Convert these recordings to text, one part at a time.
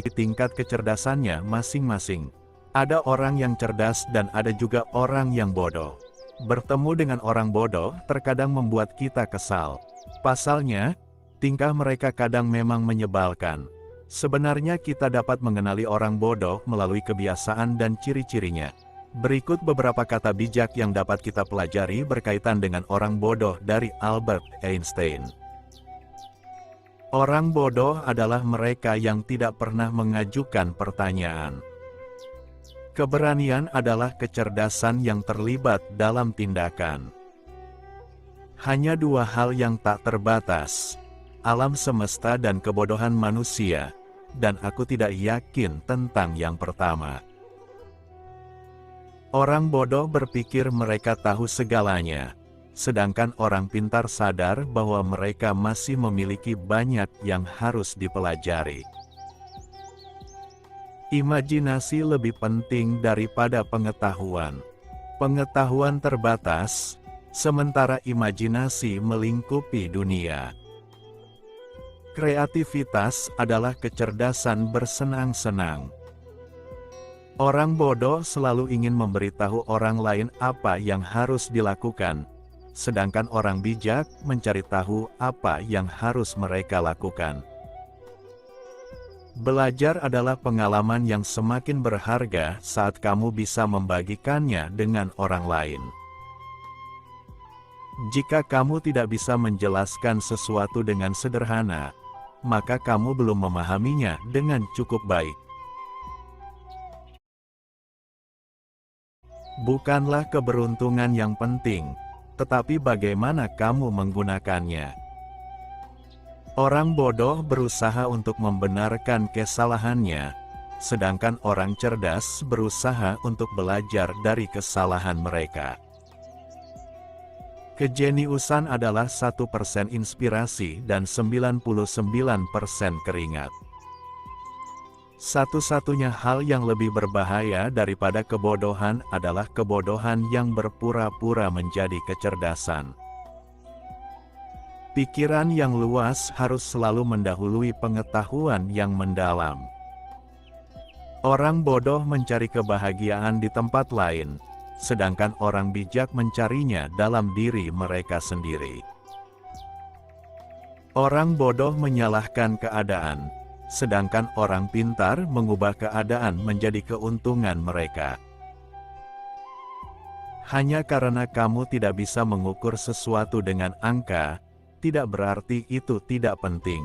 tingkat kecerdasannya masing-masing. Ada orang yang cerdas dan ada juga orang yang bodoh. Bertemu dengan orang bodoh terkadang membuat kita kesal. Pasalnya, tingkah mereka kadang memang menyebalkan. Sebenarnya kita dapat mengenali orang bodoh melalui kebiasaan dan ciri-cirinya. Berikut beberapa kata bijak yang dapat kita pelajari berkaitan dengan orang bodoh dari Albert Einstein. Orang bodoh adalah mereka yang tidak pernah mengajukan pertanyaan. Keberanian adalah kecerdasan yang terlibat dalam tindakan. Hanya dua hal yang tak terbatas, alam semesta dan kebodohan manusia, dan aku tidak yakin tentang yang pertama. Orang bodoh berpikir mereka tahu segalanya, sedangkan orang pintar sadar bahwa mereka masih memiliki banyak yang harus dipelajari. Imajinasi lebih penting daripada pengetahuan. Pengetahuan terbatas, sementara imajinasi melingkupi dunia. Kreativitas adalah kecerdasan bersenang-senang. Orang bodoh selalu ingin memberitahu orang lain apa yang harus dilakukan, sedangkan orang bijak mencari tahu apa yang harus mereka lakukan. Belajar adalah pengalaman yang semakin berharga saat kamu bisa membagikannya dengan orang lain. Jika kamu tidak bisa menjelaskan sesuatu dengan sederhana, maka kamu belum memahaminya dengan cukup baik. Bukanlah keberuntungan yang penting, tetapi bagaimana kamu menggunakannya. Orang bodoh berusaha untuk membenarkan kesalahannya, sedangkan orang cerdas berusaha untuk belajar dari kesalahan mereka. Kejeniusan adalah 1% inspirasi dan 99% keringat. Satu-satunya hal yang lebih berbahaya daripada kebodohan adalah kebodohan yang berpura-pura menjadi kecerdasan. Pikiran yang luas harus selalu mendahului pengetahuan yang mendalam. Orang bodoh mencari kebahagiaan di tempat lain, sedangkan orang bijak mencarinya dalam diri mereka sendiri. Orang bodoh menyalahkan keadaan, sedangkan orang pintar mengubah keadaan menjadi keuntungan mereka. Hanya karena kamu tidak bisa mengukur sesuatu dengan angka, tidak berarti itu tidak penting.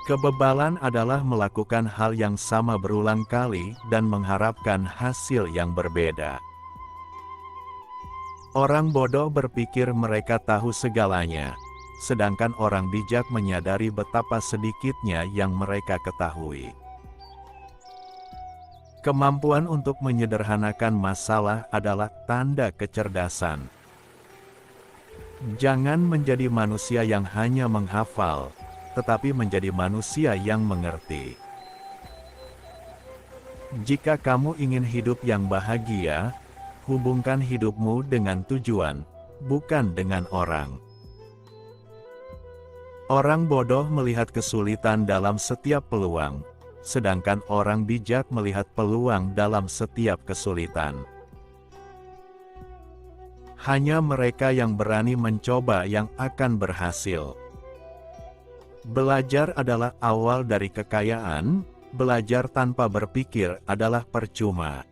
Kebebalan adalah melakukan hal yang sama berulang kali dan mengharapkan hasil yang berbeda. Orang bodoh berpikir mereka tahu segalanya, sedangkan orang bijak menyadari betapa sedikitnya yang mereka ketahui. Kemampuan untuk menyederhanakan masalah adalah tanda kecerdasan. Jangan menjadi manusia yang hanya menghafal, tetapi menjadi manusia yang mengerti. Jika kamu ingin hidup yang bahagia, hubungkan hidupmu dengan tujuan, bukan dengan orang. Orang bodoh melihat kesulitan dalam setiap peluang, sedangkan orang bijak melihat peluang dalam setiap kesulitan. Hanya mereka yang berani mencoba yang akan berhasil. Belajar adalah awal dari kekayaan, belajar tanpa berpikir adalah percuma.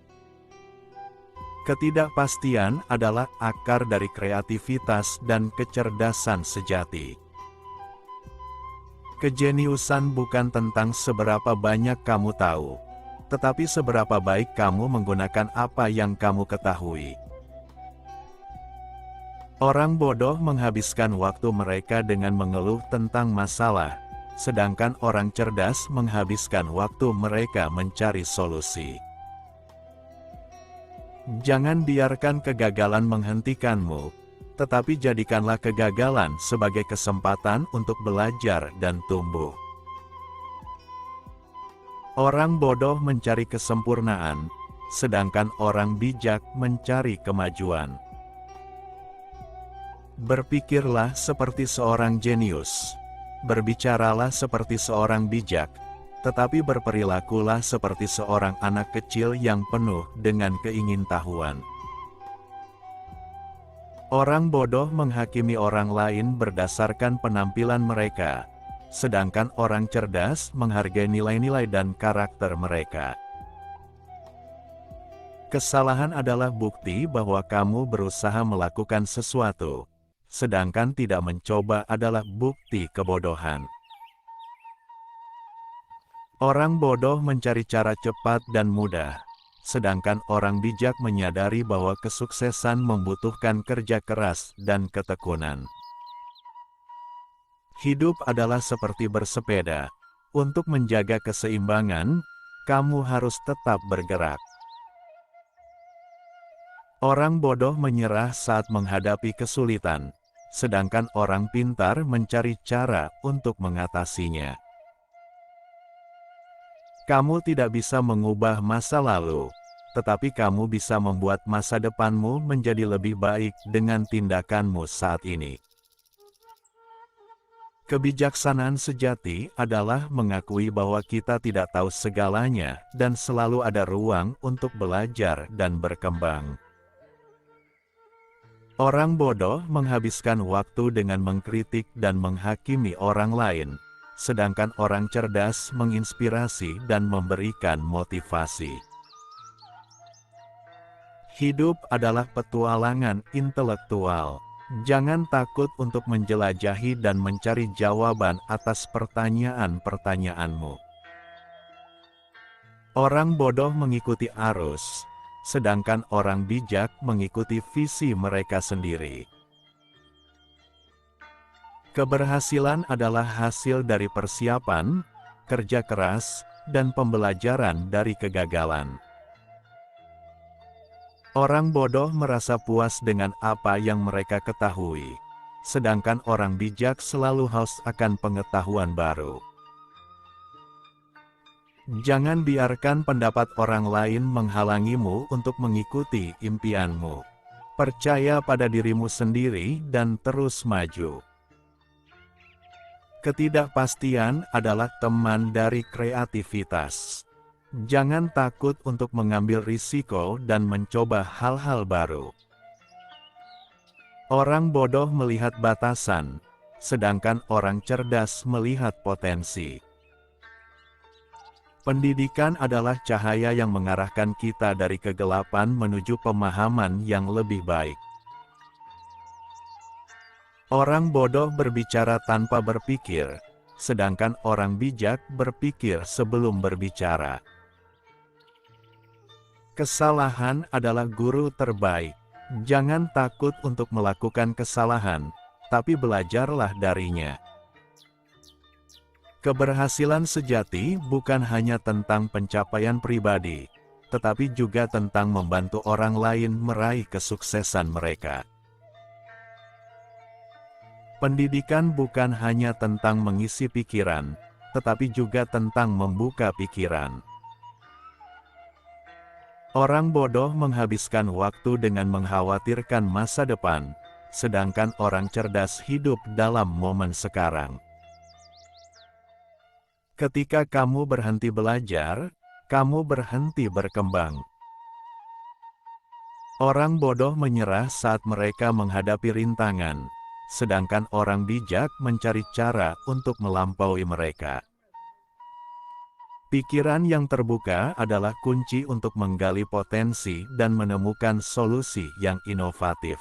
Ketidakpastian adalah akar dari kreativitas dan kecerdasan sejati. Kejeniusan bukan tentang seberapa banyak kamu tahu, tetapi seberapa baik kamu menggunakan apa yang kamu ketahui. Orang bodoh menghabiskan waktu mereka dengan mengeluh tentang masalah, sedangkan orang cerdas menghabiskan waktu mereka mencari solusi. Jangan biarkan kegagalan menghentikanmu, tetapi jadikanlah kegagalan sebagai kesempatan untuk belajar dan tumbuh. Orang bodoh mencari kesempurnaan, sedangkan orang bijak mencari kemajuan. Berpikirlah seperti seorang jenius, berbicaralah seperti seorang bijak, tetapi berperilakulah seperti seorang anak kecil yang penuh dengan keingintahuan. Orang bodoh menghakimi orang lain berdasarkan penampilan mereka, sedangkan orang cerdas menghargai nilai-nilai dan karakter mereka. Kesalahan adalah bukti bahwa kamu berusaha melakukan sesuatu, sedangkan tidak mencoba adalah bukti kebodohan. Orang bodoh mencari cara cepat dan mudah, sedangkan orang bijak menyadari bahwa kesuksesan membutuhkan kerja keras dan ketekunan. Hidup adalah seperti bersepeda. Untuk menjaga keseimbangan, kamu harus tetap bergerak. Orang bodoh menyerah saat menghadapi kesulitan, sedangkan orang pintar mencari cara untuk mengatasinya. Kamu tidak bisa mengubah masa lalu, tetapi kamu bisa membuat masa depanmu menjadi lebih baik dengan tindakanmu saat ini. Kebijaksanaan sejati adalah mengakui bahwa kita tidak tahu segalanya dan selalu ada ruang untuk belajar dan berkembang. Orang bodoh menghabiskan waktu dengan mengkritik dan menghakimi orang lain, sedangkan orang cerdas menginspirasi dan memberikan motivasi. Hidup adalah petualangan intelektual. Jangan takut untuk menjelajahi dan mencari jawaban atas pertanyaan-pertanyaanmu. Orang bodoh mengikuti arus, sedangkan orang bijak mengikuti visi mereka sendiri. Keberhasilan adalah hasil dari persiapan, kerja keras, dan pembelajaran dari kegagalan. Orang bodoh merasa puas dengan apa yang mereka ketahui, sedangkan orang bijak selalu haus akan pengetahuan baru. Jangan biarkan pendapat orang lain menghalangimu untuk mengikuti impianmu. Percaya pada dirimu sendiri dan terus maju. Ketidakpastian adalah teman dari kreativitas. Jangan takut untuk mengambil risiko dan mencoba hal-hal baru. Orang bodoh melihat batasan, sedangkan orang cerdas melihat potensi. Pendidikan adalah cahaya yang mengarahkan kita dari kegelapan menuju pemahaman yang lebih baik. Orang bodoh berbicara tanpa berpikir, sedangkan orang bijak berpikir sebelum berbicara. Kesalahan adalah guru terbaik. Jangan takut untuk melakukan kesalahan, tapi belajarlah darinya. Keberhasilan sejati bukan hanya tentang pencapaian pribadi, tetapi juga tentang membantu orang lain meraih kesuksesan mereka. Pendidikan bukan hanya tentang mengisi pikiran, tetapi juga tentang membuka pikiran. Orang bodoh menghabiskan waktu dengan mengkhawatirkan masa depan, sedangkan orang cerdas hidup dalam momen sekarang. Ketika kamu berhenti belajar, kamu berhenti berkembang. Orang bodoh menyerah saat mereka menghadapi rintangan, sedangkan orang bijak mencari cara untuk melampaui mereka. Pikiran yang terbuka adalah kunci untuk menggali potensi dan menemukan solusi yang inovatif.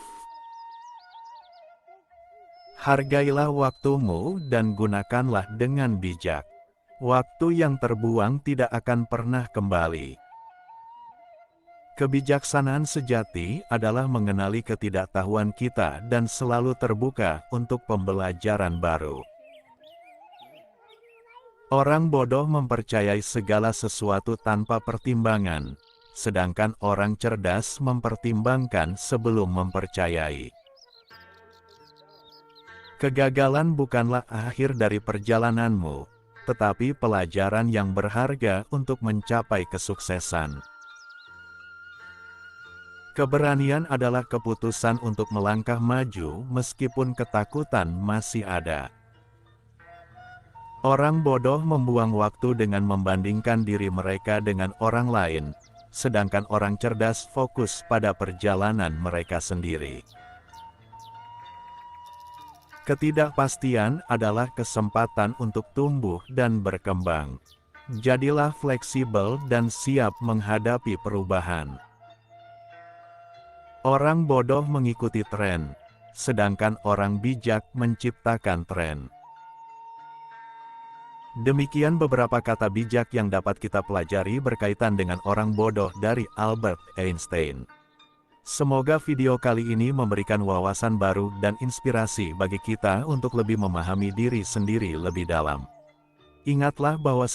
Hargailah waktumu dan gunakanlah dengan bijak. Waktu yang terbuang tidak akan pernah kembali. Kebijaksanaan sejati adalah mengenali ketidaktahuan kita dan selalu terbuka untuk pembelajaran baru. Orang bodoh mempercayai segala sesuatu tanpa pertimbangan, sedangkan orang cerdas mempertimbangkan sebelum mempercayai. Kegagalan bukanlah akhir dari perjalananmu, tetapi pelajaran yang berharga untuk mencapai kesuksesan. Keberanian adalah keputusan untuk melangkah maju meskipun ketakutan masih ada. Orang bodoh membuang waktu dengan membandingkan diri mereka dengan orang lain, sedangkan orang cerdas fokus pada perjalanan mereka sendiri. Ketidakpastian adalah kesempatan untuk tumbuh dan berkembang. Jadilah fleksibel dan siap menghadapi perubahan. Orang bodoh mengikuti tren, sedangkan orang bijak menciptakan tren. Demikian beberapa kata bijak yang dapat kita pelajari berkaitan dengan orang bodoh dari Albert Einstein. Semoga video kali ini memberikan wawasan baru dan inspirasi bagi kita untuk lebih memahami diri sendiri lebih dalam. Ingatlah bahwa